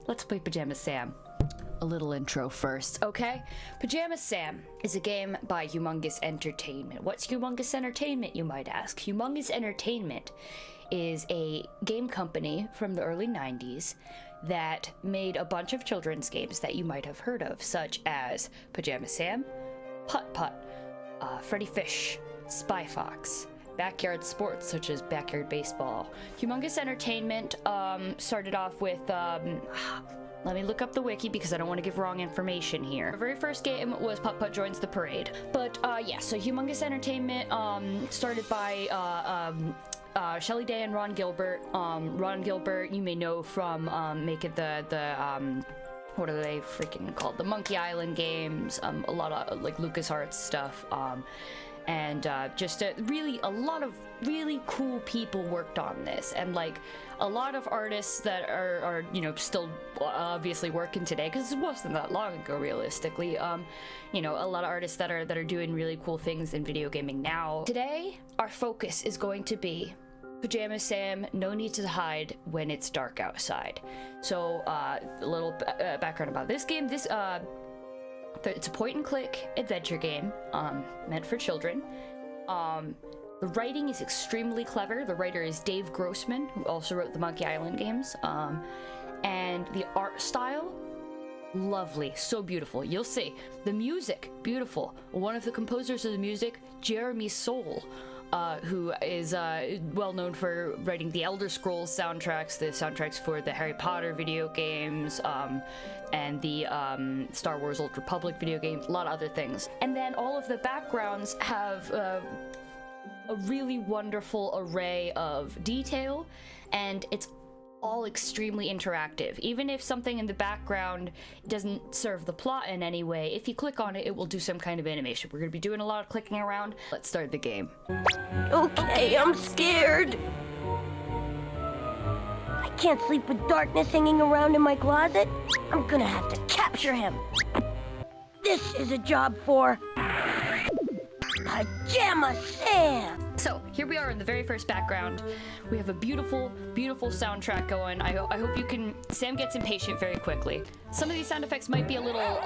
let's play Pajama Sam. A little intro first, okay? Pajama Sam is a game by Humongous Entertainment. What's Humongous Entertainment, you might ask? Humongous Entertainment is a game company from the early 90s that made a bunch of children's games that you might have heard of, such as Pajama Sam, Putt Putt, Freddy Fish, Spy Fox, backyard sports such as backyard baseball. Humongous Entertainment started off with, let me look up the wiki because I don't want to give wrong information here. The very first game was Putt Putt Joins the Parade. But yeah, so Humongous Entertainment started by Shelley Day and Ron Gilbert. Ron Gilbert you may know from making the what are they freaking called? The Monkey Island games, a lot of like LucasArts stuff. And just a lot of really cool people worked on this, and like a lot of artists that are you know still obviously working today, because it wasn't that long ago realistically. You know, a lot of artists that are doing really cool things in video gaming now. Today our focus is going to be Pajama Sam, No Need to Hide When It's Dark Outside. So a little background about this game. It's a point-and-click adventure game, meant for children. The writing is extremely clever. The writer is Dave Grossman, who also wrote the Monkey Island games. And the art style, lovely, so beautiful. You'll see. The music, beautiful. One of the composers of the music, Jeremy Soule, who is well known for writing the Elder Scrolls soundtracks, the soundtracks for the Harry Potter video games, and the Star Wars Old Republic video games, a lot of other things. And then all of the backgrounds have a really wonderful array of detail, and it's all extremely interactive. Even if something in the background doesn't serve the plot in any way, if you click on it, it will do some kind of animation. We're gonna be doing a lot of clicking around. Let's start the game. Okay, I'm scared. I can't sleep with darkness hanging around in my closet. I'm gonna have to capture him. This is a job for Pajama Sam. So here we are in the very first background. We have a beautiful, beautiful soundtrack going. I hope you can. Sam gets impatient very quickly. Some of these sound effects might be a little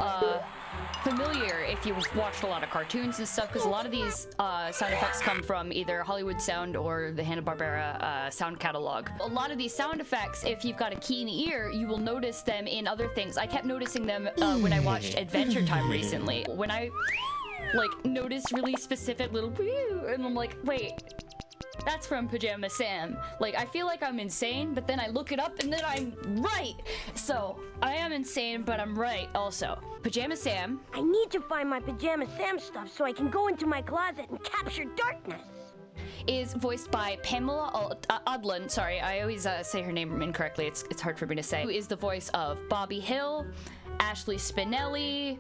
familiar if you've watched a lot of cartoons and stuff, because a lot of these sound effects come from either Hollywood Sound or the Hanna-Barbera sound catalog. A lot of these sound effects, if you've got a keen ear, you will notice them in other things. I kept noticing them when I watched Adventure Time recently. When I like noticed really specific little whew, and I'm like, wait, that's from Pajama Sam. Like, I feel like I'm insane, but then I look it up and then I'm right. So I am insane, but I'm right also. Pajama Sam. I need to find my Pajama Sam stuff so I can go into my closet and capture darkness. Is voiced by Pamela Adlon. Sorry, I always say her name incorrectly. It's hard for me to say. Who is the voice of Bobby Hill, Ashley Spinelli.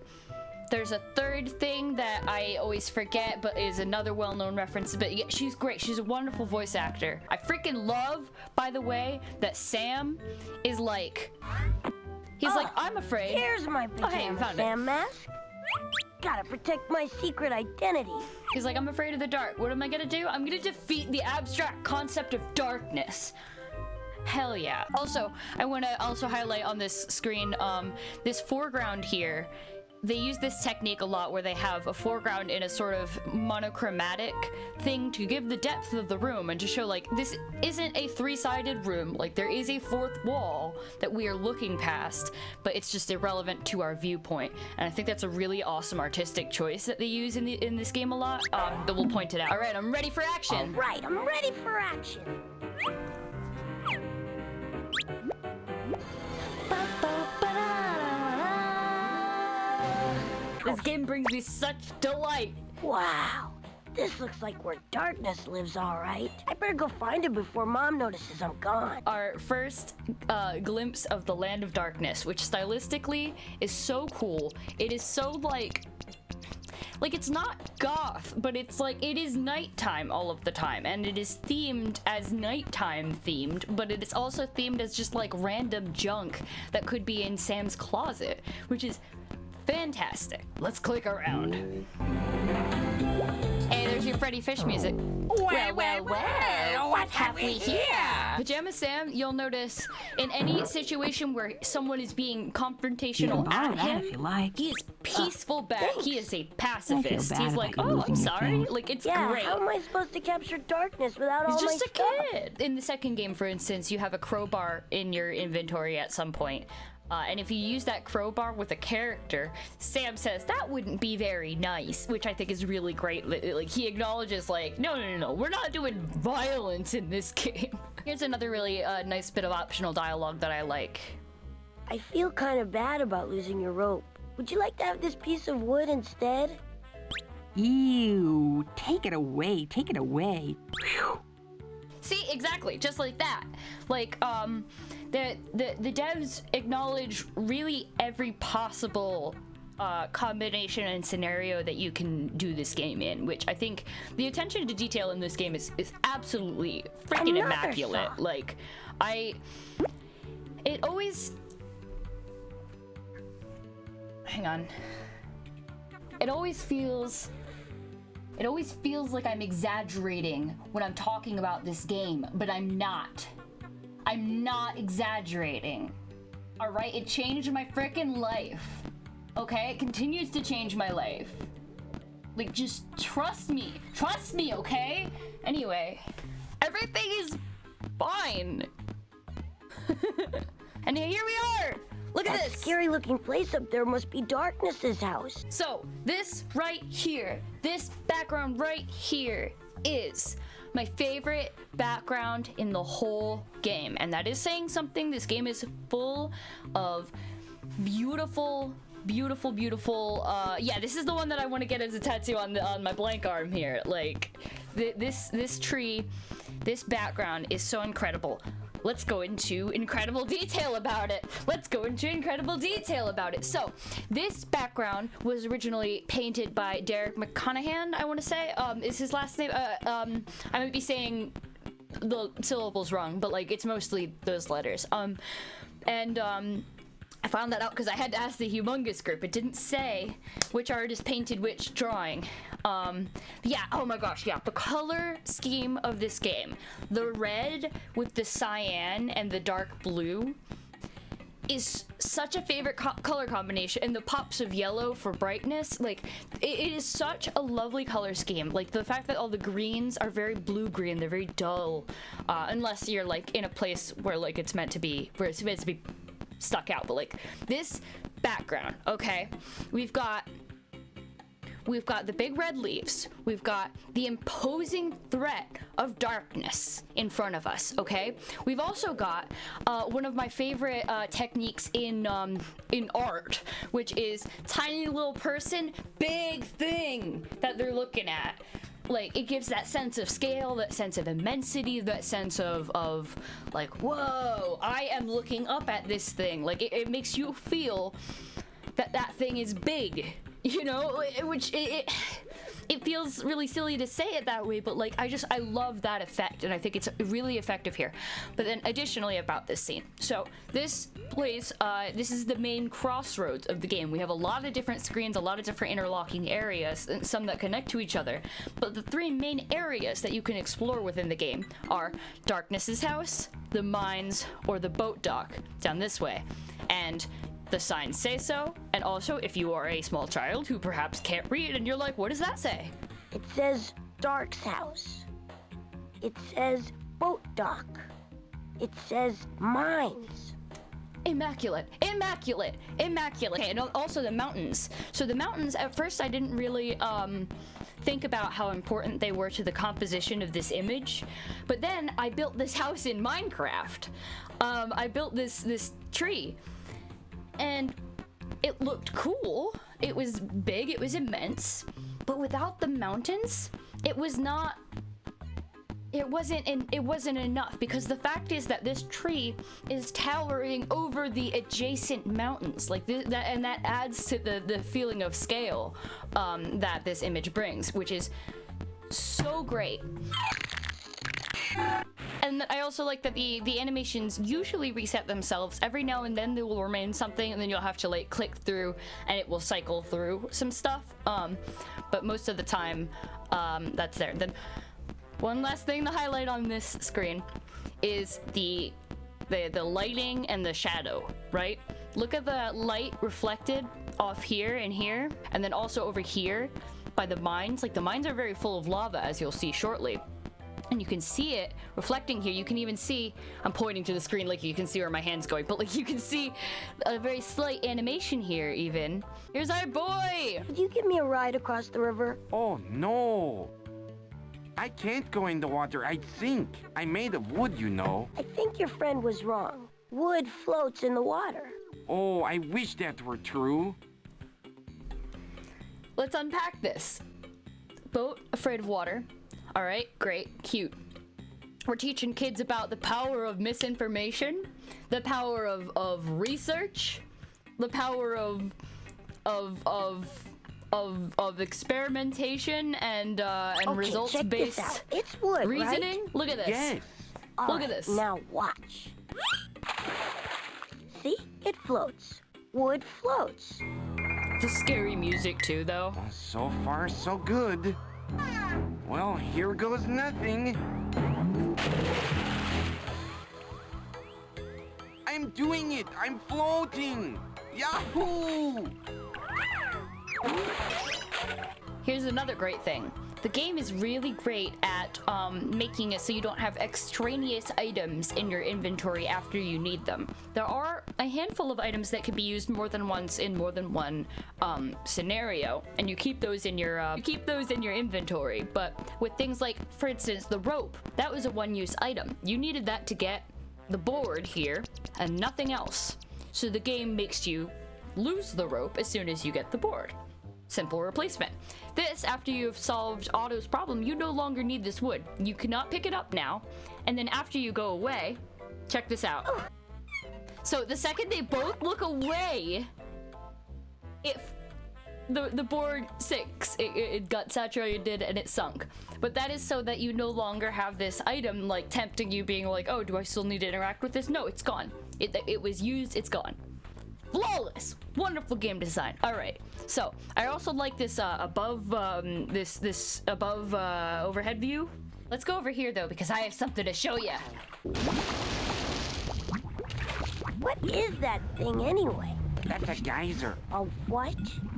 There's a third thing that I always forget, but is another well-known reference. But yeah, she's great. She's a wonderful voice actor. I freaking love, by the way, that Sam is like, he's like, I'm afraid. Here's my Pajama Sam mask. Gotta protect my secret identity. He's like, I'm afraid of the dark. What am I gonna do? I'm gonna defeat the abstract concept of darkness. Hell yeah. Also, I want to also highlight on this screen, this foreground here. They use this technique a lot where they have a foreground in a sort of monochromatic thing to give the depth of the room and to show like this isn't a three-sided room, like there is a fourth wall that we are looking past, but it's just irrelevant to our viewpoint. And I think that's a really awesome artistic choice that they use in this game a lot, that we'll point it out. All right, I'm ready for action. All right, I'm ready for action. This game brings me such delight. Wow, this looks like where darkness lives, all right. I better go find him before Mom notices I'm gone. Our first glimpse of the Land of Darkness, which stylistically is so cool. It is so like it's not goth, but it's like it is nighttime all of the time, and it is themed as nighttime themed, but it is also themed as just like random junk that could be in Sam's closet, which is fantastic. Let's click around. Hey, there's your Freddy Fish music. Well, what have we here? Pajama Sam, you'll notice in any situation where someone is being confrontational at him, he is peaceful back. He is a pacifist. He's like, oh, I'm sorry. Like, it's great. How am I supposed to capture darkness without all my He's just stuff? a kid. In the second game, for instance, you have a crowbar in your inventory at some point. And if you use that crowbar with a character, Sam says that wouldn't be very nice, which I think is really great. Like, he acknowledges, like, no, we're not doing violence in this game. Here's another really nice bit of optional dialogue that I like. I feel kind of bad about losing your rope. Would you like to have this piece of wood instead? Ew, take it away, take it away. Whew. See, exactly, just like that. Like, the devs acknowledge really every possible combination and scenario that you can do this game in, which I think the attention to detail in this game is absolutely freaking immaculate. Song. Like, it always... Hang on. It always feels like I'm exaggerating when I'm talking about this game, but I'm not. I'm not exaggerating. All right, it changed my freaking life. Okay, it continues to change my life. Like, just trust me, okay? Anyway, everything is fine. And here we are. Look at this. That scary-looking place up there must be Darkness's house. So, this right here, this background right here is my favorite background in the whole game. And that is saying something. This game is full of beautiful, yeah, this is the one that I want to get as a tattoo on my blank arm here. Like, this tree, this background is so incredible. Let's go into incredible detail about it. So, this background was originally painted by Derek McConaughey, I want to say. Is his last name? I might be saying the syllables wrong, but, like, it's mostly those letters. I found that out because I had to ask the Humongous group. It didn't say which artist painted which drawing. Yeah, oh my gosh, yeah. The color scheme of this game, the red with the cyan and the dark blue, is such a favorite color combination, and the pops of yellow for brightness. Like, it is such a lovely color scheme. Like, the fact that all the greens are very blue-green, they're very dull, unless you're, like, in a place where, like, it's meant to be stuck out. But, like, this background, okay, we've got the big red leaves, we've got the imposing threat of darkness in front of us, okay? We've also got one of my favorite techniques in art, which is tiny little person, big thing that they're looking at. Like, it gives that sense of scale, that sense of immensity, that sense of like, whoa, I am looking up at this thing. Like, it makes you feel that thing is big, you know? Which it feels really silly to say it that way, but, like, I love that effect, and I think it's really effective here. But then additionally about this scene, so this place, this is the main crossroads of the game. We have a lot of different screens, a lot of different interlocking areas, and some that connect to each other, but the three main areas that you can explore within the game are Darkness's house, the mines, or the boat dock down this way. And the signs say so, and also if you are a small child who perhaps can't read and you're like, what does that say? It says Dark's house. It says boat dock. It says mines. Immaculate. Okay, and also the mountains. So the mountains, at first I didn't really think about how important they were to the composition of this image, but then I built this house in Minecraft. I built this tree, and it looked cool. It was big, it was immense, but without the mountains, it wasn't enough, because the fact is that this tree is towering over the adjacent mountains, like and that adds to the feeling of scale that this image brings, which is so great. And I also like that the animations usually reset themselves. Every now and then there will remain something, and then you'll have to, like, click through and it will cycle through some stuff. But most of the time, that's there. Then one last thing to highlight on this screen is the lighting and the shadow, right? Look at the light reflected off here and here, and then also over here by the mines. Like, the mines are very full of lava, as you'll see shortly. And you can see it reflecting here. You can even see, I'm pointing to the screen like you can see where my hand's going, but like you can see a very slight animation here even. Here's our boy! Could you give me a ride across the river? Oh, no. I can't go in the water. I'd sink. I'm made of wood, you know. I think your friend was wrong. Wood floats in the water. Oh, I wish that were true. Let's unpack this. Boat, afraid of water. All right, great, cute. We're teaching kids about the power of misinformation, the power of research, the power of experimentation and Okay, results-based check this out. It's wood, reasoning. right? Look at this. Yes. Look at this. Now watch. See? It floats. Wood floats. The scary music too, though. So far, so good. Well, here goes nothing. I'm doing it! I'm floating! Yahoo! Here's another great thing. The game is really great at making it so you don't have extraneous items in your inventory after you need them. There are a handful of items that can be used more than once in more than one scenario, and you keep those in your inventory. But with things like, for instance, the rope, that was a one-use item. You needed that to get the board here and nothing else. So the game makes you lose the rope as soon as you get the board. Simple replacement. This, after you've solved Otto's problem, you no longer need this wood. You cannot pick it up now. And then after you go away, check this out. So the second they both look away, the board sinks. It got saturated and it sunk. But that is so that you no longer have this item like tempting you, being like, oh, do I still need to interact with this? No, it's gone. It was used, it's gone. Flawless! Wonderful game design. All right. So I also like this above overhead view. Let's go over here though, because I have something to show you. What is that thing anyway? That's a geyser. A what?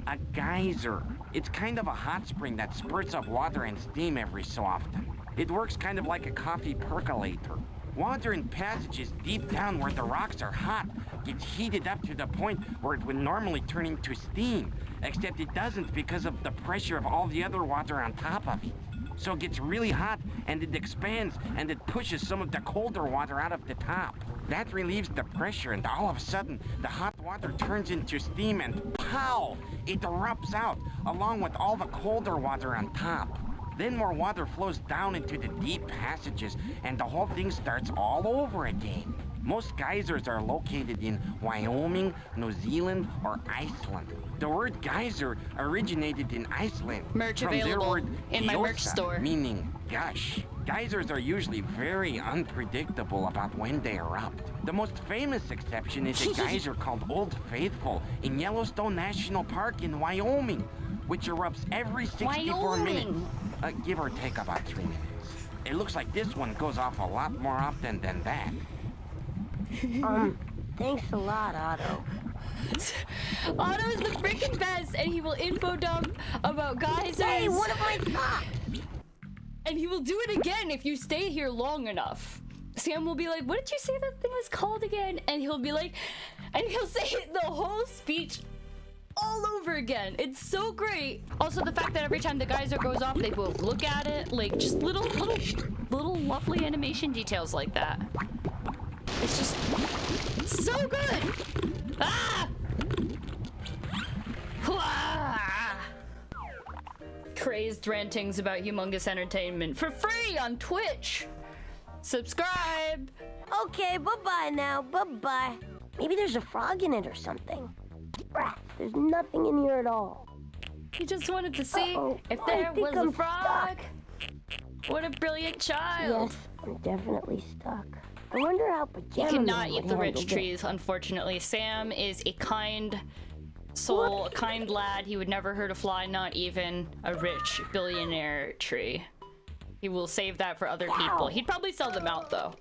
A geyser. It's kind of a hot spring that spurts up water and steam every so often. It works kind of like a coffee percolator. Water in passages deep down where the rocks are hot gets heated up to the point where it would normally turn into steam, except it doesn't because of the pressure of all the other water on top of it. So it gets really hot and it expands and it pushes some of the colder water out of the top. That relieves the pressure and all of a sudden the hot water turns into steam and pow! It erupts out along with all the colder water on top. Then more water flows down into the deep passages and the whole thing starts all over again. Most geysers are located in Wyoming, New Zealand, or Iceland. The word geyser originated in Iceland Merch from their available word in my merch gyosa, store. meaning gush. Geysers are usually very unpredictable about when they erupt. The most famous exception is a geyser called Old Faithful in Yellowstone National Park in Wyoming, which erupts every 64 minutes. Give or take about 3 minutes. It looks like this one goes off a lot more often than that. Thanks a lot, Otto. Otto is the freaking best, and he will info dump about geysers. Hey, what have I thought? And he will do it again if you stay here long enough. Sam will be like, what did you say that thing was called again? And he'll be like, and he'll say the whole speech all over again. It's so great. Also, the fact that every time the geyser goes off, they both look at it, like just little lovely animation details like that. It's just so good. Ah! Ah! Crazed rantings about humongous entertainment for free on Twitch. Subscribe. Okay, bye-bye now. Bye-bye. Maybe there's a frog in it or something. Brat, there's nothing in here at all. He just wanted to see if I there think was I'm a frog. What a brilliant child. Yes, I'm definitely stuck. I wonder how Pajama He cannot Man eat would the handle rich this. trees, unfortunately. Sam is a kind soul, a kind lad. He would never hurt a fly, not even a rich billionaire tree. He will save that for other people. He'd probably sell them out, though.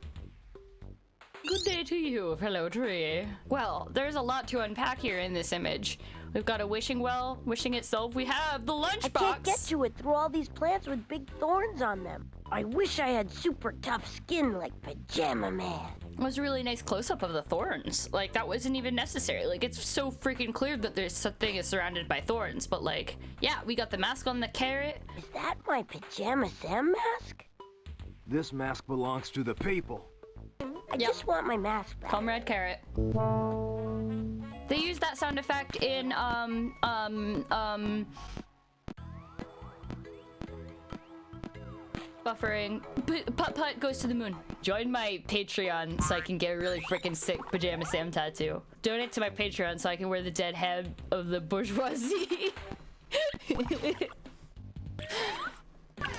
Good day to you, fellow tree. Well, there's a lot to unpack here in this image. We've got a wishing well, wishing itself. We have the I lunchbox. can't get to it through all these plants with big thorns on them. I wish I had super tough skin like Pajama Man. It was a really nice close-up of the thorns. Like, that wasn't even necessary. Like, it's so freaking clear that there's something is surrounded by thorns. But, like, yeah, we got the mask on the carrot. Is that my Pajama Sam mask? This mask belongs to the people. I just want my mask back. Comrade Carrot. They use that sound effect in, buffering. Putt goes to the moon. Join my Patreon so I can get a really freaking sick Pajama Sam tattoo. Donate to my Patreon so I can wear the dead head of the bourgeoisie.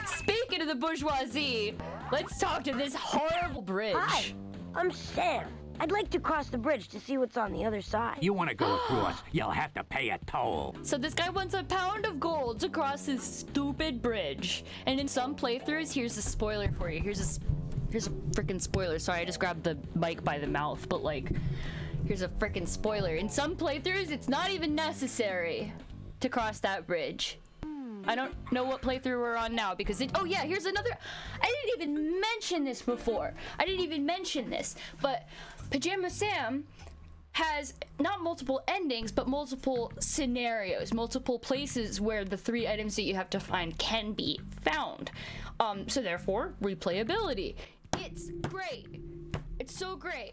Speaking of the bourgeoisie, let's talk to this horrible bridge. Hi, I'm Sam. I'd like to cross the bridge to see what's on the other side. You want to go across, you'll have to pay a toll. So this guy wants a pound of gold to cross this stupid bridge. And in some playthroughs, here's a spoiler for you. Here's a freaking spoiler. Sorry, I just grabbed the mic by the mouth, but like, here's a freaking spoiler. In some playthroughs, it's not even necessary to cross that bridge. I don't know what playthrough we're on now because oh yeah, here's another. I didn't even mention this before. I didn't even mention this, but Pajama Sam has not multiple endings, but multiple scenarios, multiple places where the 3 items that you have to find can be found. So therefore, replayability. It's great. It's so great.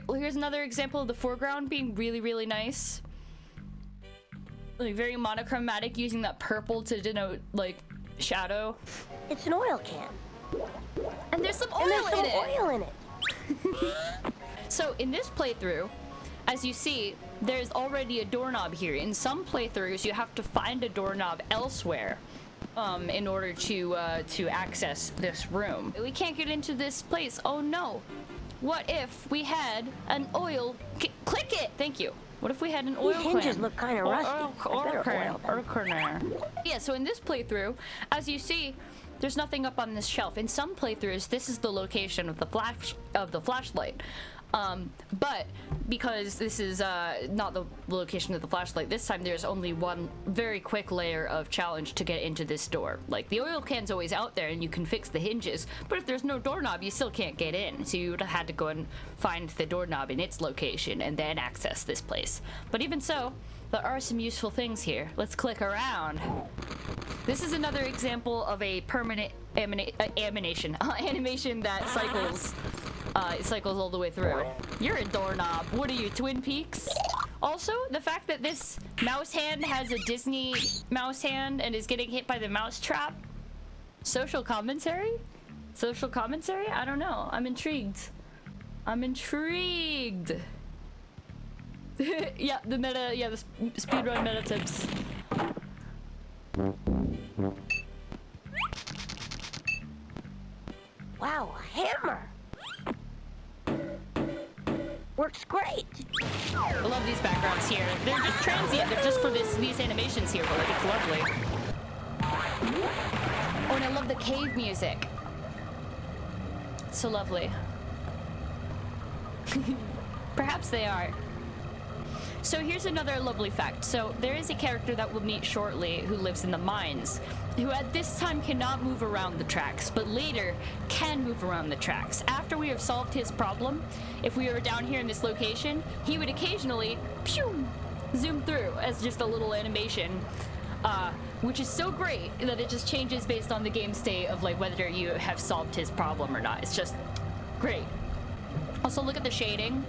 Here's another example of the foreground being really, really nice. Like very monochromatic, using that purple to denote like shadow. It's an oil can. And there's some oil And there's some in it. oil in it. So in this playthrough, as you see, there's already a doorknob here. In some playthroughs, you have to find a doorknob elsewhere in order to access this room. We can't get into this place. Oh no. What if we had an oil... Click it! Thank you. What if we had an oil These hinges can? look kind of rusty. I better oil them. Yeah, so in this playthrough, as you see, there's nothing up on this shelf. In some playthroughs, this is the location of the flashlight. But because this is not the location of the flashlight this time, there's only one very quick layer of challenge to get into this door. Like, the oil can's always out there and you can fix the hinges, but if there's no doorknob, you still can't get in. So you would have had to go and find the doorknob in its location and then access this place. But even so, there are some useful things here. Let's click around. This is another example of a permanent animation that cycles. It cycles all the way through. You're a doorknob. What are you, Twin Peaks? Also, the fact that this mouse hand has a Disney mouse hand and is getting hit by the mouse trap. Social commentary? Social commentary? I don't know. I'm intrigued. I'm intrigued. Yeah, the speedrun meta tips. Wow, a hammer. Works great. I love these backgrounds here. They're just transient. They're just for these animations here, but like, it's lovely. Oh, and I love the cave music. It's so lovely. Perhaps they are. So here's another lovely fact. So there is a character that we'll meet shortly who lives in the mines, who at this time cannot move around the tracks, but later can move around the tracks. After we have solved his problem, if we were down here in this location, he would occasionally pew, zoom through as just a little animation, which is so great that it just changes based on the game state of like whether you have solved his problem or not. It's just great. Also, look at the shading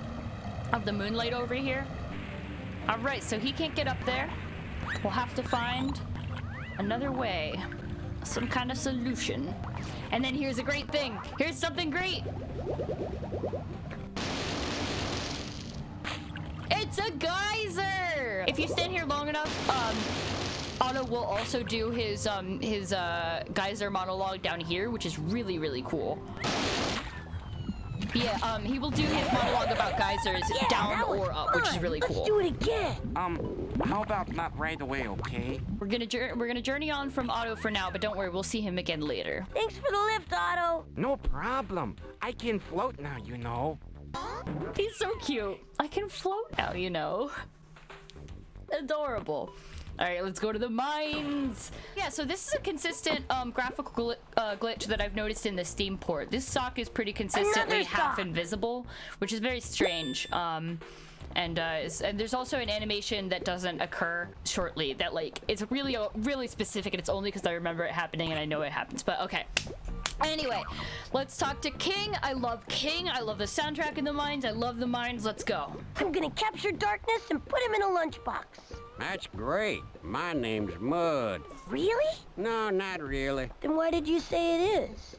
of the moonlight over here. All right, so he can't get up there. We'll have to find another way, some kind of solution. And then here's a great thing. Here's something great. It's a geyser. If you stand here long enough, Otto will also do his geyser monologue down here, which is really, really cool. Yeah, he will do his monologue about geysers down or up, which is really cool. Let's do it again. How about not right away, okay? We're gonna journey on from Otto for now, but don't worry, we'll see him again later. Thanks for the lift, Otto. No problem. I can float now, you know. He's so cute. I can float now, you know. Adorable. All right, let's go to the mines. Yeah, so this is a consistent graphical glitch that I've noticed in the Steam port. This sock is pretty consistently half invisible, which is very strange. And there's also an animation that doesn't occur shortly that like it's really specific, and it's only because I remember it happening and I know it happens. But okay. Anyway, let's talk to King. I love King. I love the soundtrack in the mines. I love the mines. Let's go. I'm gonna capture Darkness and put him in a lunchbox. That's great. My name's Mud. Really? No, not really. Then why did you say it is?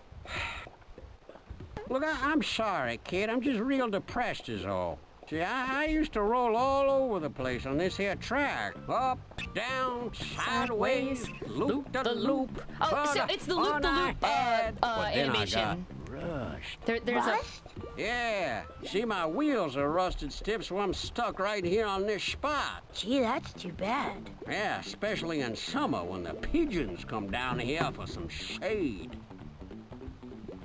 Look, I'm sorry, kid. I'm just real depressed is all. See, I used to roll all over the place on this here track. Up, down, sideways, loop-de-loop. Oh, so it's the loop-de-loop animation. There's a... Yeah, see, my wheels are rusted stiff, so I'm stuck right here on this spot. Gee, that's too bad. Yeah, especially in summer when the pigeons come down here for some shade.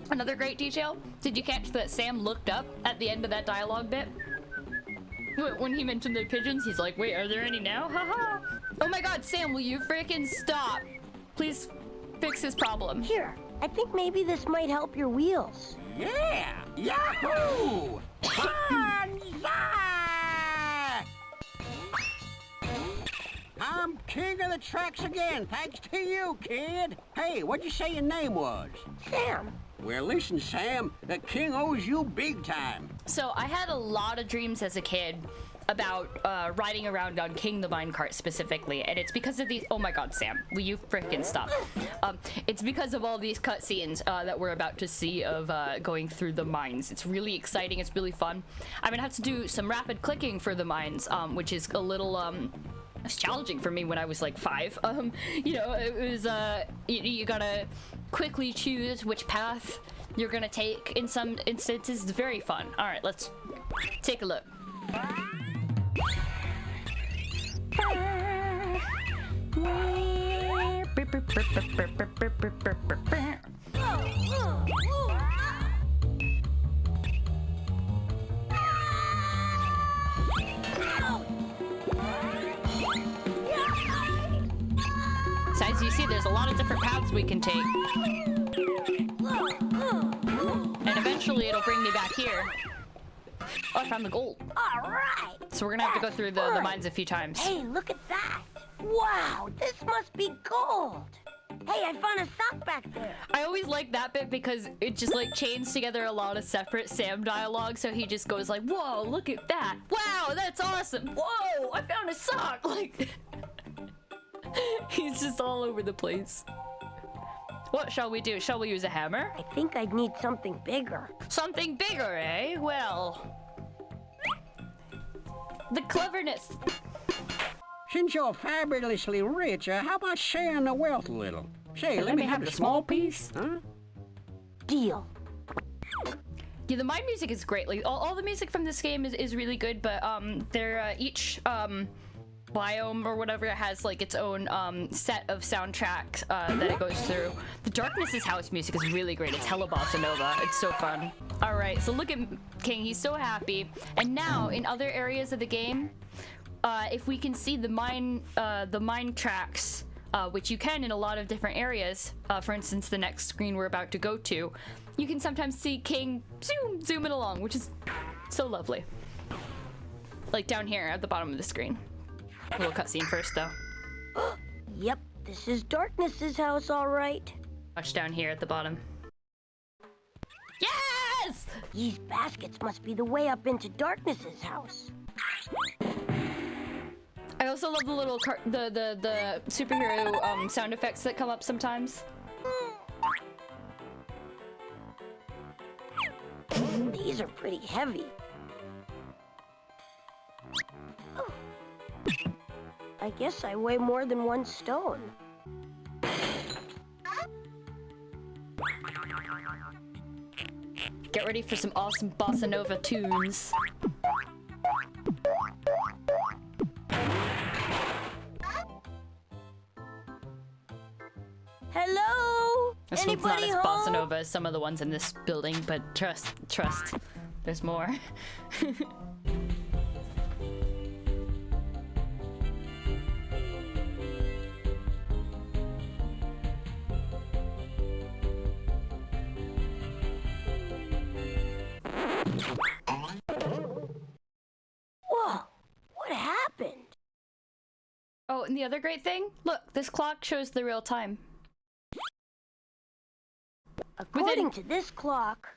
Another great detail. Did you catch that Sam looked up at the end of that dialogue bit? When he mentioned the pigeons, he's like, wait, are there any now? Haha. Oh my god, Sam, will you freaking stop? Please fix this problem. Here, I think maybe this might help your wheels. Yeah! Yahoo! I'm king of the tracks again, thanks to you, kid. Hey, what'd you say your name was? Sam. Well, listen, Sam, the king owes you big time. So I had a lot of dreams as a kid about riding around on King the Minecart specifically, and it's because of these— oh my god, Sam, will you frickin' stop? It's because of all these cutscenes that we're about to see of going through the mines. It's really exciting, it's really fun. I'm gonna have to do some rapid clicking for the mines, which is a little it's challenging for me when I was like 5. You know, it was you gotta quickly choose which path you're gonna take. In some instances, it's very fun. All right, let's take a look. So as you see, there's a lot of different paths we can take. And eventually it'll bring me back here. Oh, I found the gold. All right. So we're gonna have to go through the mines a few times. Hey, look at that. Wow, this must be gold. Hey, I found a sock back there. I always like that bit because it just like chains together a lot of separate Sam dialogue. So he just goes like, whoa, look at that. Wow, that's awesome. Whoa, I found a sock. Like, he's just all over the place. What shall we do? Shall we use a hammer? I think I'd need something bigger. Something bigger, eh? Well, the cleverness. Since you're fabulously rich, how about sharing the wealth a little? Say, let me have a small piece. Huh? Deal. Yeah, the mine music is great. Like all the music from this game is really good, but they're each biome or whatever has like its own set of soundtracks that it goes through. The Darkness's house music is really great. It's hella bossa nova. It's so fun. All right, so look at King. He's so happy. And now in other areas of the game, if we can see the mine tracks, which you can in a lot of different areas, for instance, the next screen we're about to go to, you can sometimes see King zooming along, which is so lovely. Like down here at the bottom of the screen. A little cutscene first, though. Yep, this is Darkness's house, all right. Watch down here at the bottom. Yes! These baskets must be the way up into Darkness's house. I also love the little the superhero sound effects that come up sometimes. These are pretty heavy. Oh. I guess I weigh more than 1 stone. Get ready for some awesome bossa nova tunes. Hello? This one's not Anybody as home? bossa nova as some of the ones in this building, but trust. there's more. Whoa, what happened? Oh, and the other great thing? Look, this clock shows the real time. According to this clock,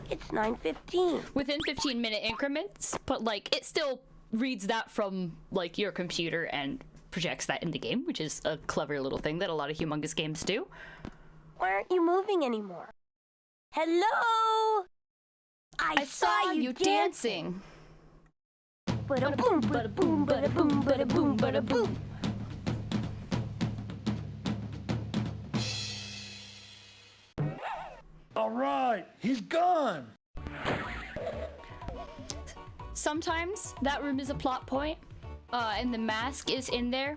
it's 9:15. Within 15-minute increments, but like it still reads that from like your computer and projects that in the game, which is a clever little thing that a lot of humongous games do. Why aren't you moving anymore? Hello? I saw you dancing. Bada boom, bada boom, bada boom, bada boom, bada boom. All right, he's gone. Sometimes that room is a plot point, and the mask is in there,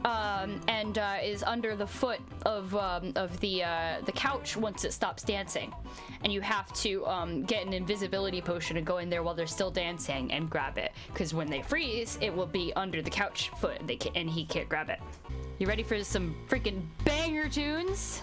and is under the foot of the couch once it stops dancing, and you have to get an invisibility potion and go in there while they're still dancing and grab it, because when they freeze, it will be under the couch foot, and he can't grab it. You ready for some freaking banger tunes?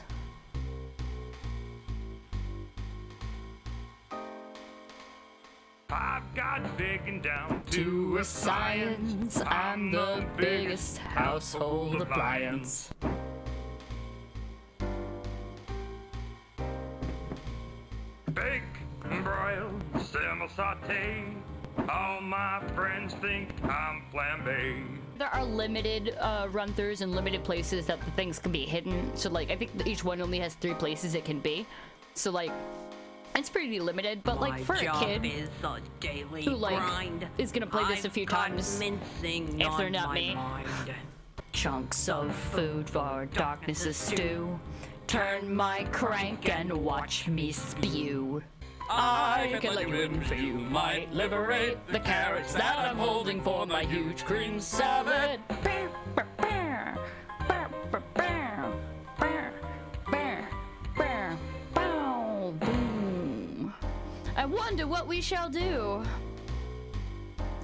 I've got digging down To a science, I'm the biggest household appliance. Bake and broil, simmer, saute. All my friends think I'm flambé. There are limited run-throughs and limited places that the things can be hidden. So like, I think each one only has 3 places it can be. So like, it's pretty limited, but like for a kid who like is gonna play this a few times, if they're not me. Chunks of food for darkness is stew. Turn my crank and watch me spew. I can like win for you, might liberate the carrots that I'm holding for my huge green salad. I wonder what we shall do.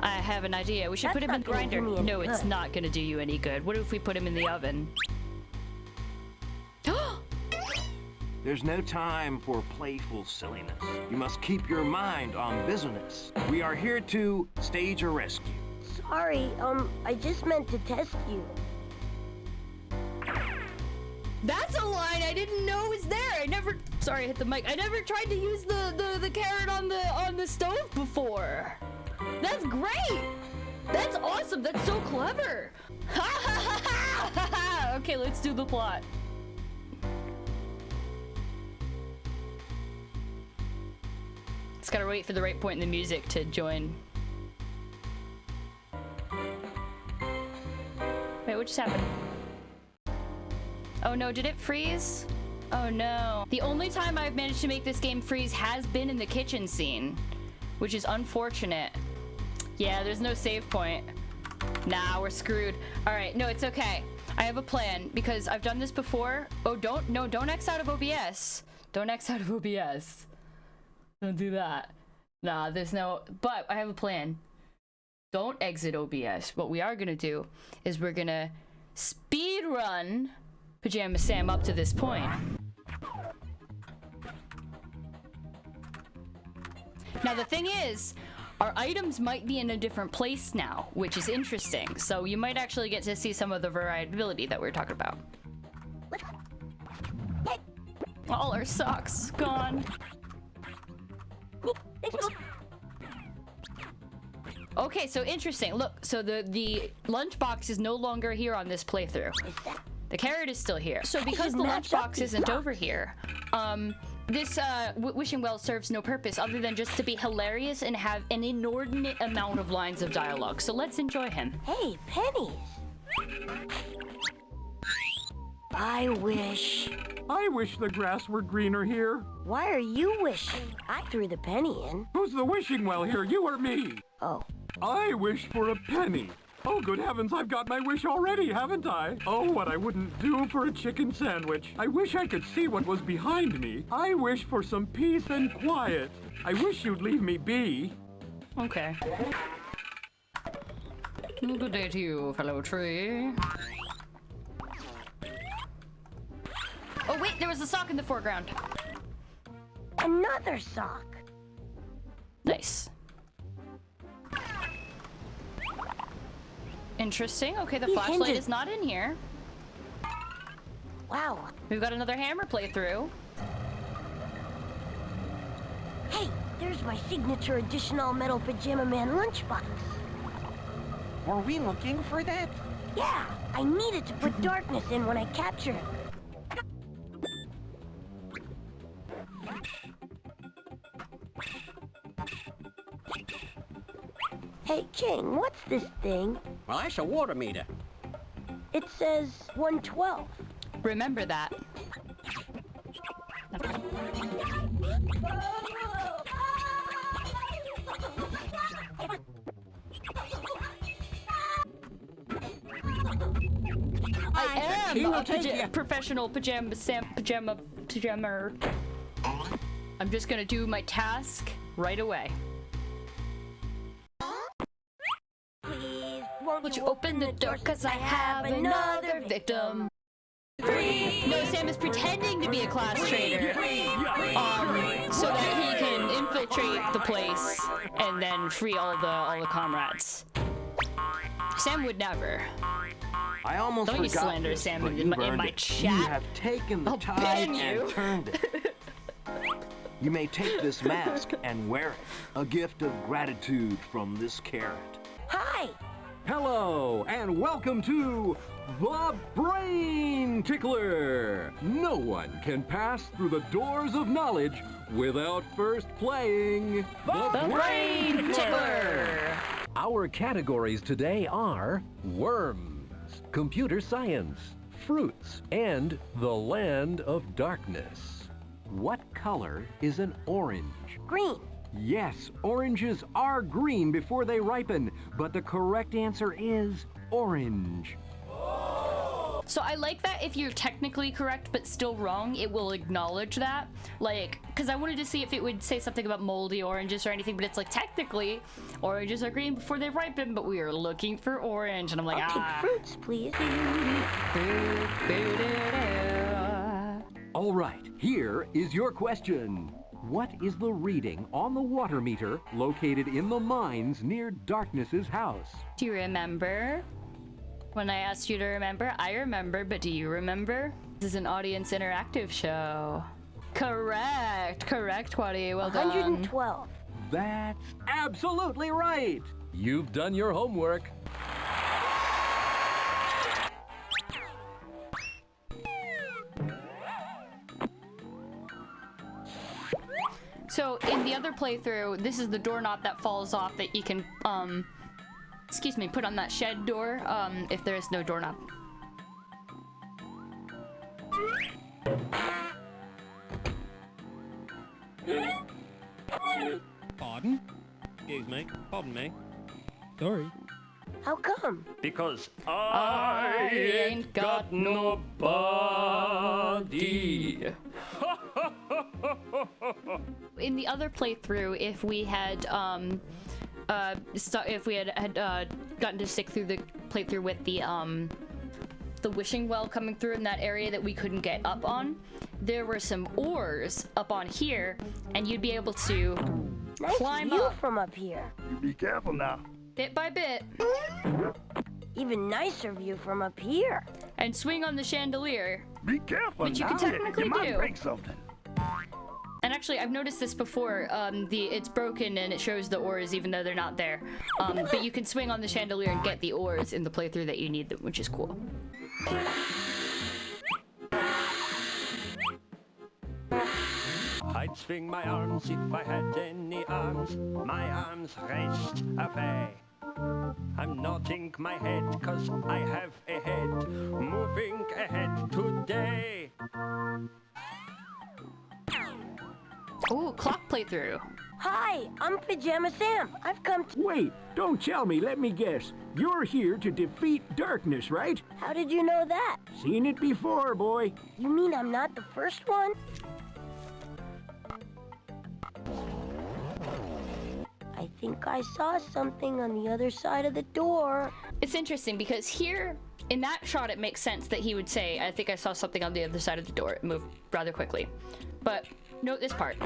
I have an idea. We should That's put him in not the gonna grinder. do me any No, it's good. not gonna do you any good. What if we put him in the oven? There's no time for playful silliness. You must keep your mind on business. We are here to stage a rescue. Sorry, I just meant to test you. That's a line I didn't know was there. I never. Sorry, I hit the mic. I never tried to use the carrot on the stove before. That's great. That's awesome. That's so clever. Ha ha ha ha ha ha. Okay, let's do the plot. Just gotta wait for the right point in the music to join. Wait, what just happened? Oh no, did it freeze? Oh no. The only time I've managed to make this game freeze has been in the kitchen scene, which is unfortunate. Yeah, there's no save point. Nah, we're screwed. All right, no, it's okay. I have a plan because I've done this before. Oh, don't X out of OBS. Don't X out of OBS. Don't do that. Nah, there's no, but I have a plan. Don't exit OBS. What we are gonna do is we're gonna speed run Pajama Sam up to this point. Now the thing is, our items might be in a different place now, which is interesting. So you might actually get to see some of the variability that we're talking about. All our socks gone. Okay, so interesting. Look, so the lunchbox is no longer here on this playthrough. The carrot is still here. So because the lunchbox isn't over here, this wishing well serves no purpose other than just to be hilarious and have an inordinate amount of lines of dialogue. So let's enjoy him. Hey, pennies. I wish the grass were greener here. Why are you wishing? I threw the penny in. Who's the wishing well here, you or me? Oh. I wish for a penny. Oh, good heavens, I've got my wish already, haven't I? Oh, what I wouldn't do for a chicken sandwich. I wish I could see what was behind me. I wish for some peace and quiet. I wish you'd leave me be. Okay. Good day to you, fellow tree. Oh wait, there was a sock in the foreground. Another sock. Nice. Interesting. Okay, the These flashlight hinges- is not in here. Wow. We've got another hammer playthrough. Hey, there's my signature edition all-metal Pajama Man lunchbox. Were we looking for that? Yeah, I needed to put darkness in when I captured him. Hey, King, what's this thing? Well, that's a water meter. It says 112. Remember that. I am a professional pajama Sam pajama. I'm just gonna do my task right away. Please, Would you open the door? Cause I have another victim. No, Sam is pretending to be a class traitor. So that he can infiltrate the place and then free all the comrades. Sam would never. I almost Don't you forgot slander this, Sam but in you my burned chat. it. You have taken the I'll tide ban you. and turned it. You may take this mask and wear it. A gift of gratitude from this carrot. Hi! Hello, and welcome to the Brain Tickler! No one can pass through the doors of knowledge without first playing The Brain Tickler! Our categories today are worms, computer science, fruits, and the land of darkness. What color is an orange? Green. Yes, oranges are green before they ripen, but the correct answer is orange. So I like that if you're technically correct but still wrong, it will acknowledge that. Like, because I wanted to see if it would say something about moldy oranges or anything, but it's like, technically, oranges are green before they ripen, but we are looking for orange. And I'm like, I'll take fruits, please. All right, here is your question. What is the reading on the water meter located in the mines near Darkness's house? Do you remember? When I asked you to remember, I remember, but do you remember? This is an audience interactive show. Correct, Quaddy, well done. 112. That's absolutely right. You've done your homework. So in the other playthrough, this is the doorknob that falls off that you can, excuse me, put on that shed door, if there is no doorknob. Pardon? Excuse me. Pardon me. Sorry. How come? Because I ain't got nobody. In the other playthrough, if we had gotten to stick through the playthrough with the wishing well coming through in that area that we couldn't get up on, there were some oars up on here, and you'd be able to Nice climb view up from up here. You be careful now. bit by bit Even nicer view from up here. and swing on the chandelier. Be careful Which you now. can technically you might do. break something. And actually, I've noticed this before. It's broken and it shows the oars even though they're not there. But you can swing on the chandelier and get the oars in the playthrough that you need them, which is cool. I'd swing my arms if I had any arms. My arms rest away. I'm nodding my head 'cause I have a head. Moving ahead today. Ooh, clock playthrough. Hi, I'm Pajama Sam. I've come to... Wait, don't tell me, let me guess. You're here to defeat darkness, right? How did you know that? Seen it before, boy. You mean I'm not the first one? I think I saw something on the other side of the door. It's interesting because here, in that shot, it makes sense that he would say, I think I saw something on the other side of the door. It moved rather quickly. But note this part.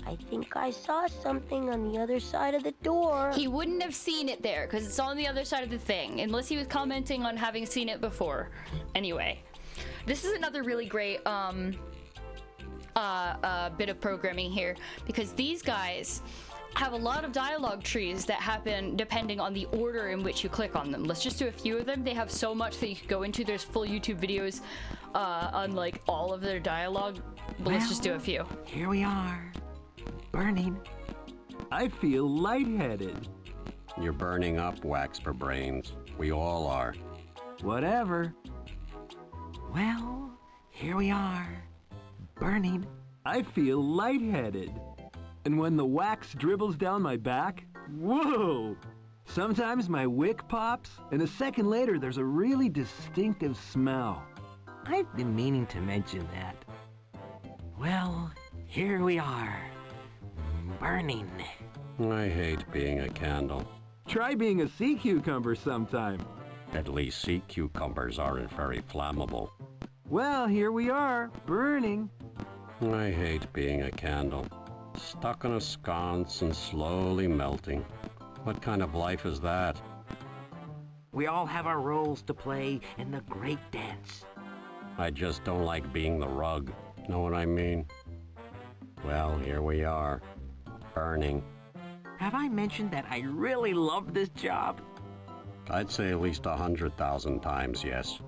I think I saw something on the other side of the door. He wouldn't have seen it there because it's on the other side of the thing, unless he was commenting on having seen it before. Anyway, this is another really great bit of programming here, because these guys have a lot of dialogue trees that happen depending on the order in which you click on them. Let's just do a few of them. They have so much that you could go into. There's full YouTube videos on like all of their dialogue, but let's just do a few. Here we are. Burning. I feel lightheaded. You're burning up, wax for brains. We all are. Whatever. Well, here we are. Burning. I feel lightheaded. And when the wax dribbles down my back, whoa! Sometimes my wick pops, and a second later there's a really distinctive smell. I've been meaning to mention that. Well, here we are. Burning. I hate being a candle. Try being a sea cucumber sometime. At least sea cucumbers aren't very flammable. Well, here we are, burning. I hate being a candle. Stuck on a sconce and slowly melting. What kind of life is that? We all have our roles to play in the great dance. I just don't like being the rug. Know what I mean? Well, here we are. Burning. Have I mentioned that I really love this job? I'd say at least 100,000 times yes.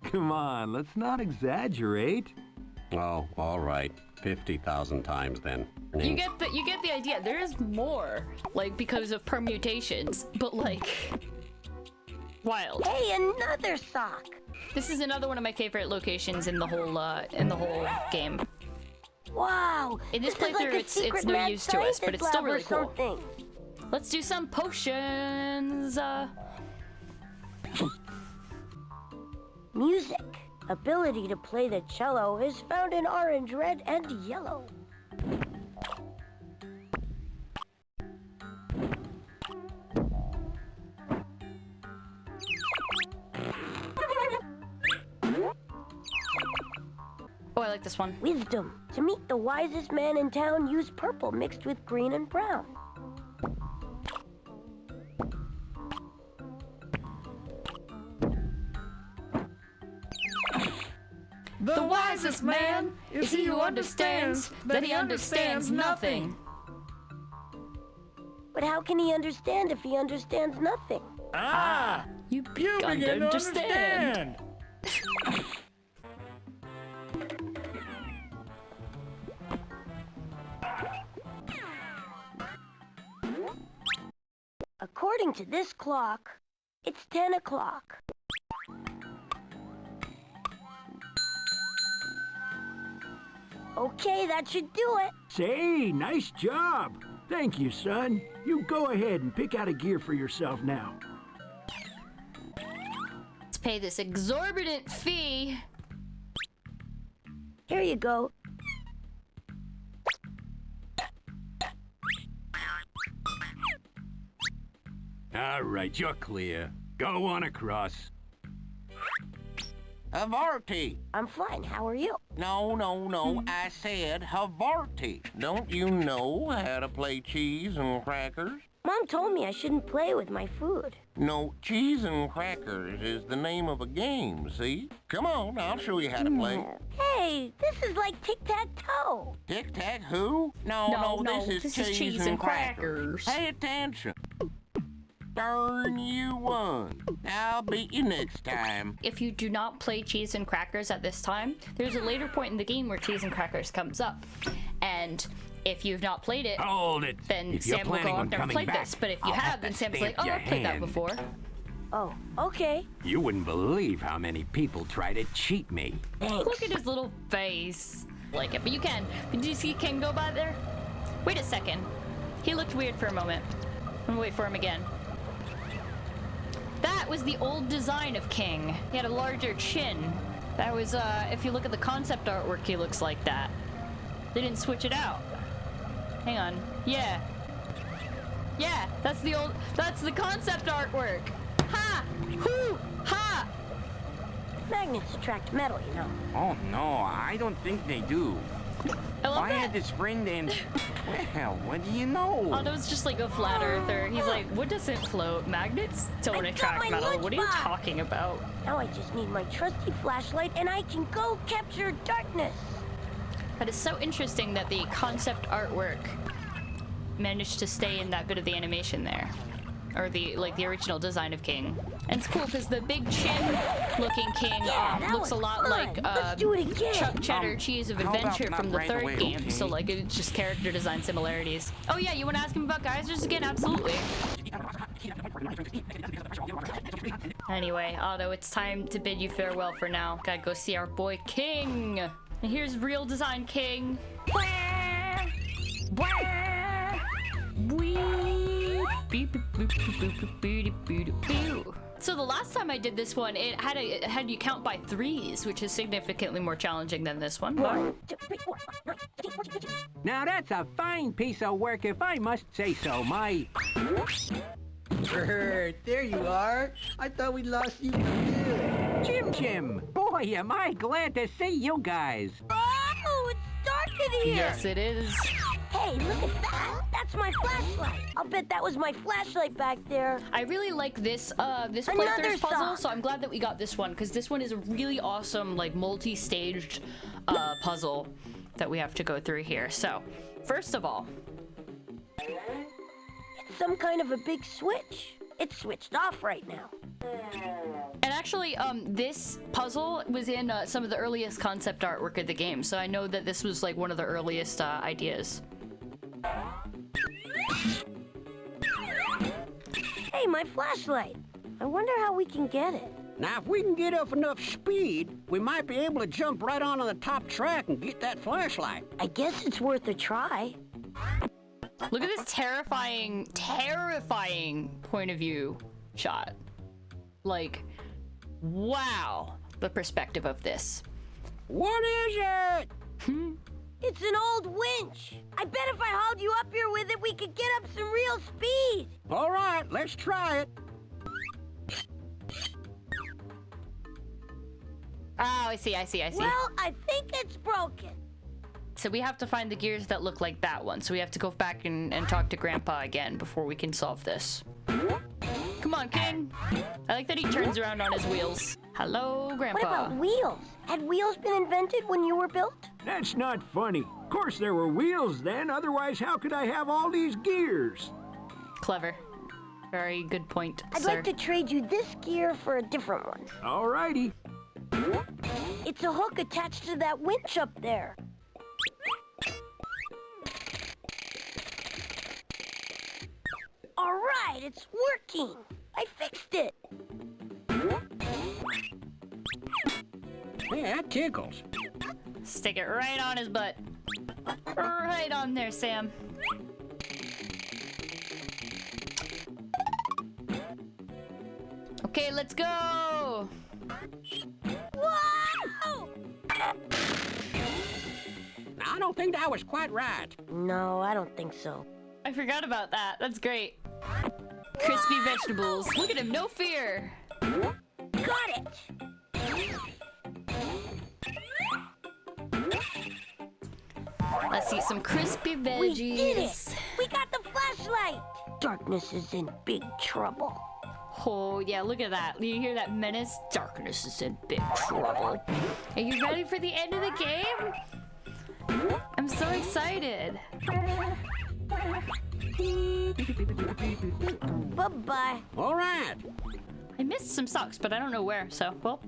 Come on, let's not exaggerate. Oh, all right. 50,000 times then. You get the idea. There is more, like, because of permutations, but like wild. Hey, another sock. This is another one of my favorite locations in the whole game. Wow. In this is like playthrough, a it's secret no mad use to us, but it's still really scientist lab or cool. something. Let's do some potions. Music. Ability to play the cello is found in orange, red, and yellow. Oh, I like this one. Wisdom. To meet the wisest man in town, use purple mixed with green and brown. The wisest man is he who understands that he understands nothing. But how can he understand if he understands nothing? Ah, you begin to understand. According to this clock, it's 10 o'clock. Okay, that should do it. Say, nice job. Thank you, son. You go ahead and pick out a gear for yourself now. Let's pay this exorbitant fee. Here you go. All right, you're clear. Go on across. Havarti. I'm fine. How are you? No. I said Havarti. Don't you know how to play cheese and crackers? Mom told me I shouldn't play with my food. No, cheese and crackers is the name of a game, see? Come on, I'll show you how to play. Hey, this is like tic-tac-toe. Tic-tac-who? No, this is cheese and crackers. Pay attention. Darn, you won. I'll beat you next time. If you do not play cheese and crackers at this time, there's a later point in the game where cheese and crackers comes up. And if you've not played it, Hold it. then If you're Sam will go, planning on I've never coming played back, this. But if you I'll have, have then to Sam's like, stamp oh, your I've played that hand. before. Oh, okay. You wouldn't believe how many people try to cheat me. Thanks. Look at his little face. Like it, but you can. Did you see King go by there? Wait a second. He looked weird for a moment. I'm gonna wait for him again. That was the old design of King. He had a larger chin. That was, if you look at the concept artwork, he looks like that. They didn't switch it out. Hang on. Yeah. Yeah, that's the concept artwork. Ha! Hoo! Ha! Magnets attract metal, you know. Oh no, I don't think they do. I love I that. had this friend and... Well, what do you know? Otto's just like a flat earther. He's like, what doesn't float? Magnets don't I attract got my metal. What are you lunchbox. talking about? Now I just need my trusty flashlight and I can go capture darkness. That is so interesting that the concept artwork managed to stay in that bit of the animation there. Or the original design of King. And it's cool because the big chin looking King that looks a was lot fun. like Let's do it again. Chuck Cheddar Cheese of how about Adventure not from the right third away, game. okay? So like it's just character design similarities. Oh yeah, you want to ask him about geysers again? Absolutely. Anyway, Otto, it's time to bid you farewell for now. Gotta go see our boy King. And here's real design King. So the last time I did this one, it had you count by threes, which is significantly more challenging than this one. But Now that's a fine piece of work, if I must say so. My... There you are. I thought we lost you for good. Jim! Boy, am I glad to see you guys. Oh, it's dark in here. yes, it is. Hey, look at that. That's my flashlight. I'll bet that was my flashlight back there. I really like this this Another playthrough's puzzle, sock. so I'm glad that we got this one because this one is a really awesome, like multi-staged puzzle that we have to go through here. So, first of all, It's some kind of a big switch. It's switched off right now. and actually, this puzzle was in some of the earliest concept artwork of the game, so I know that this was like one of the earliest ideas. Hey, my flashlight. I wonder how we can get it. Now, if we can get up enough speed, we might be able to jump right onto the top track and get that flashlight. I guess it's worth a try. Look at this terrifying point of view shot. Like, wow, the perspective of this. What is it? It's an old winch. I bet if I hauled you up here with it, we could get up some real speed. All right, let's try it. Oh, I see. Well, I think it's broken. So we have to find the gears that look like that one. So we have to go back and talk to Grandpa again before we can solve this. Come on, King. I like that he turns around on his wheels. Hello, Grandpa. What about wheels? Had wheels been invented when you were built? That's not funny. Of course there were wheels then, otherwise how could I have all these gears? Clever. Very good point, I'd sir. like to trade you this gear for a different one. Alrighty. It's a hook attached to that winch up there. All right, it's working. I fixed it. Yeah, that tickles. Stick it right on his butt. Right on there, Sam. Okay, let's go. Whoa! I don't think that was quite right. No, I don't think so. I forgot about that. That's great. Crispy vegetables. Look at him, no fear. Got it. Let's eat some crispy veggies. We did it. We got the flashlight. Darkness is in big trouble. Oh, yeah, look at that. You hear that menace? Darkness is in big trouble. Are you ready for the end of the game? I'm so excited. Bye-bye. All right. I missed some socks, but I don't know where, so, well.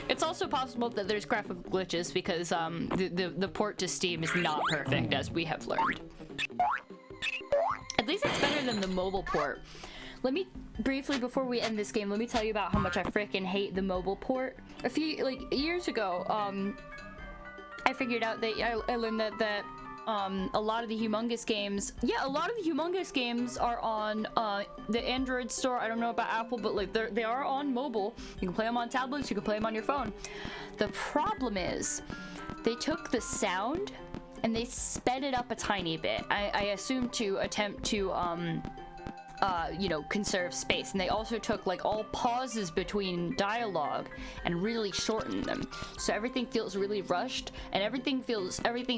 It's also possible that there's graphical glitches because the port to Steam is not perfect, as we have learned. At least it's better than the mobile port. let me briefly, before we end this game, let me tell you about how much I freaking hate the mobile port. A few, like, years ago, I figured out that I learned that a lot of the Humongous games, are on the Android store. I don't know about Apple, but like they are on mobile. You can play them on tablets, you can play them on your phone. The problem is they took the sound and they sped it up a tiny bit. I assume to attempt to you know, conserve space, and they also took like all pauses between dialogue and really shortened them, so everything feels really rushed, and everything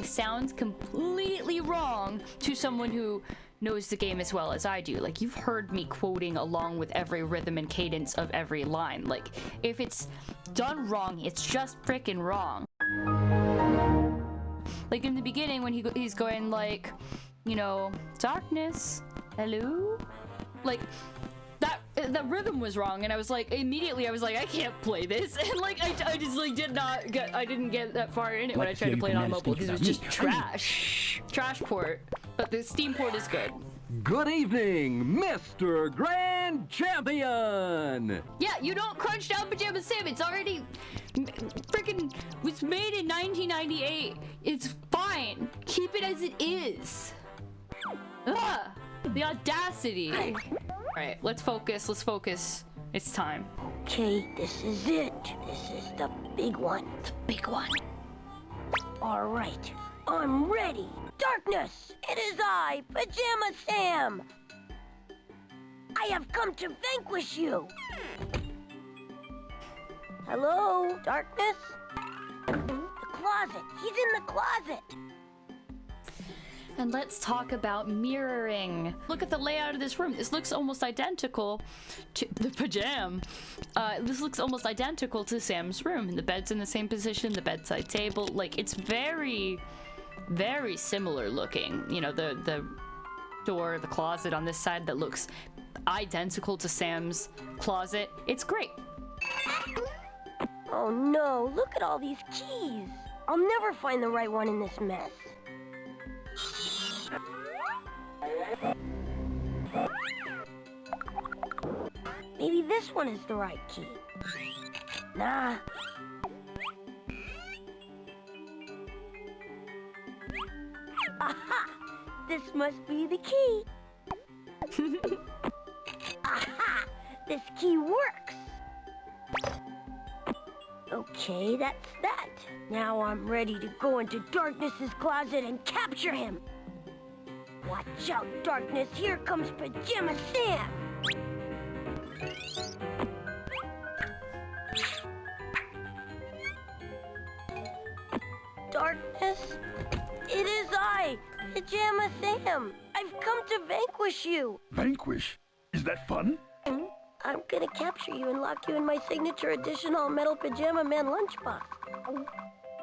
sounds completely wrong to someone who knows the game as well as I do. Like, you've heard me quoting along with every rhythm and cadence of every line. Like, if it's done wrong, it's just freaking wrong. Like in the beginning when he's going like, you know, darkness, hello? Like, that rhythm was wrong, and I was like, immediately I was like, I can't play this, and like I just like didn't get that far in it when I tried to play it on mobile, because it was just trash port. But the Steam port is good. Good evening, Mr. Grand Champion! Yeah, you don't crunch down Pajama Sam. It's already freaking was made in 1998. It's fine. Keep it as it is. Ugh. The audacity. Alright, let's focus. It's time. Okay, this is it. This is the big one. The big one. Alright, I'm ready. Darkness, it is I, Pajama Sam. I have come to vanquish you. Hello, Darkness? The closet. He's in the closet. And let's talk about mirroring. Look at the layout of this room. This looks almost identical to the Pajam. This looks almost identical to Sam's room. The bed's in the same position, the bedside table. Like, it's very, very similar looking. You know, the door, the closet on this side that looks identical to Sam's closet. It's great. Oh no, look at all these keys. I'll never find the right one in this mess. Maybe this one is the right key. Nah. Aha! This must be the key. Aha! This key works. Okay, that's that. Now I'm ready to go into Darkness's closet and capture him. Watch out, Darkness. Here comes Pajama Sam. Darkness, it is I, Pajama Sam. I've come to vanquish you. Vanquish? Is that fun? I'm gonna capture you and lock you in my signature edition all-metal Pajama Man lunchbox.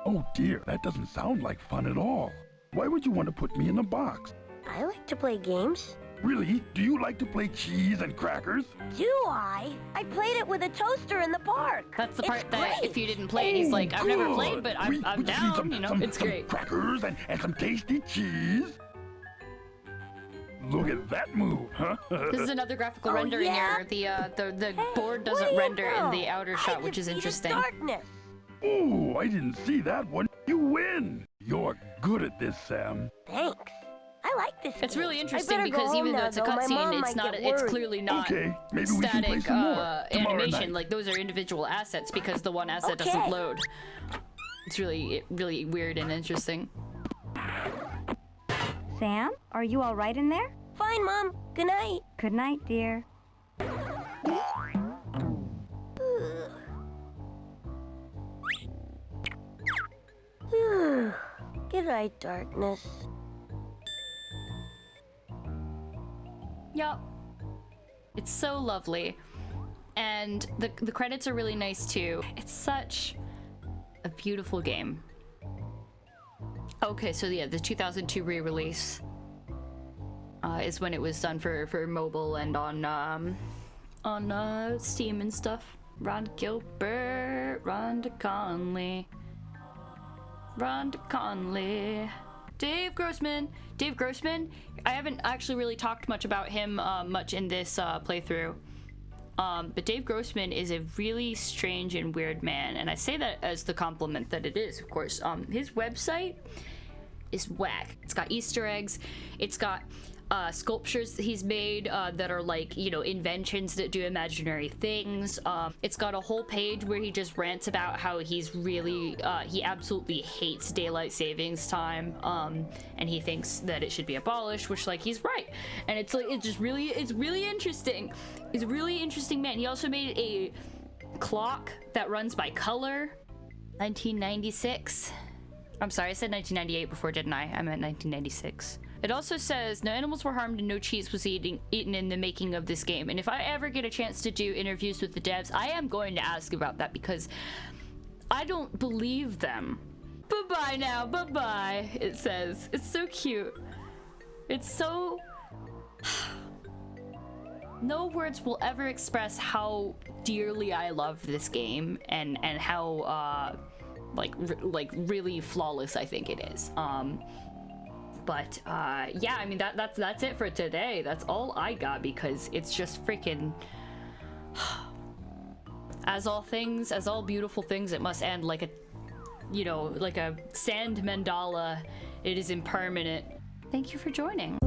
Oh dear, that doesn't sound like fun at all. Why would you want to put me in a box? I like to play games. Really? Do you like to play cheese and crackers? Do I? I played it with a toaster in the park. That's the part It's that great. if you didn't play it, he's like, I've never played, but I'm Would you down, see you know, some it's great. Crackers and some tasty cheese? Look at that move, huh? This is another graphical Oh, rendering yeah? error. The board where doesn't do you render in go? the outer shot, I which is defeated interesting. Darkness. Oh, I didn't see that one. You win. You're good at this, Sam. Thanks. I like this It's game. really I interesting better go because home even though now, it's a though. My cutscene, mom it's might not. get It's worried. clearly not Okay, maybe we can play static some more tomorrow animation. night. Like, those are individual assets because the one asset doesn't Okay. load. It's really weird and interesting. Sam, are you all right in there? Fine, Mom. Good night. Good night, dear. Good night, Darkness. Yup. It's so lovely. And the credits are really nice too. It's such a beautiful game. Okay, so yeah, the 2002 re-release is when it was done for mobile and on Steam and stuff. Rhonda Gilbert, Rhonda Conley. Dave Grossman. Dave Grossman, I haven't actually really talked much about him much in this playthrough. But Dave Grossman is a really strange and weird man, and I say that as the compliment that it is, of course. His website is whack. It's got Easter eggs, it's got sculptures that he's made that are like, you know, inventions that do imaginary things. It's got a whole page where he just rants about how he's really he absolutely hates daylight savings time, and he thinks that it should be abolished, which, like, he's right. And it's like, it's really interesting. He's a really interesting man. He also made a clock that runs by color. 1996. I'm sorry, I said 1998 before, didn't I? I meant 1996. It also says no animals were harmed and no cheese was eaten in the making of this game. And if I ever get a chance to do interviews with the devs, I am going to ask about that, because I don't believe them. Bye-bye now, bye-bye, it says. It's so cute. It's so... No words will ever express how dearly I love this game and how like really flawless I think it is. But yeah, I mean that's it for today. That's all I got, because it's just freaking as all beautiful things, it must end like a, you know, like a sand mandala. It is impermanent. Thank you for joining.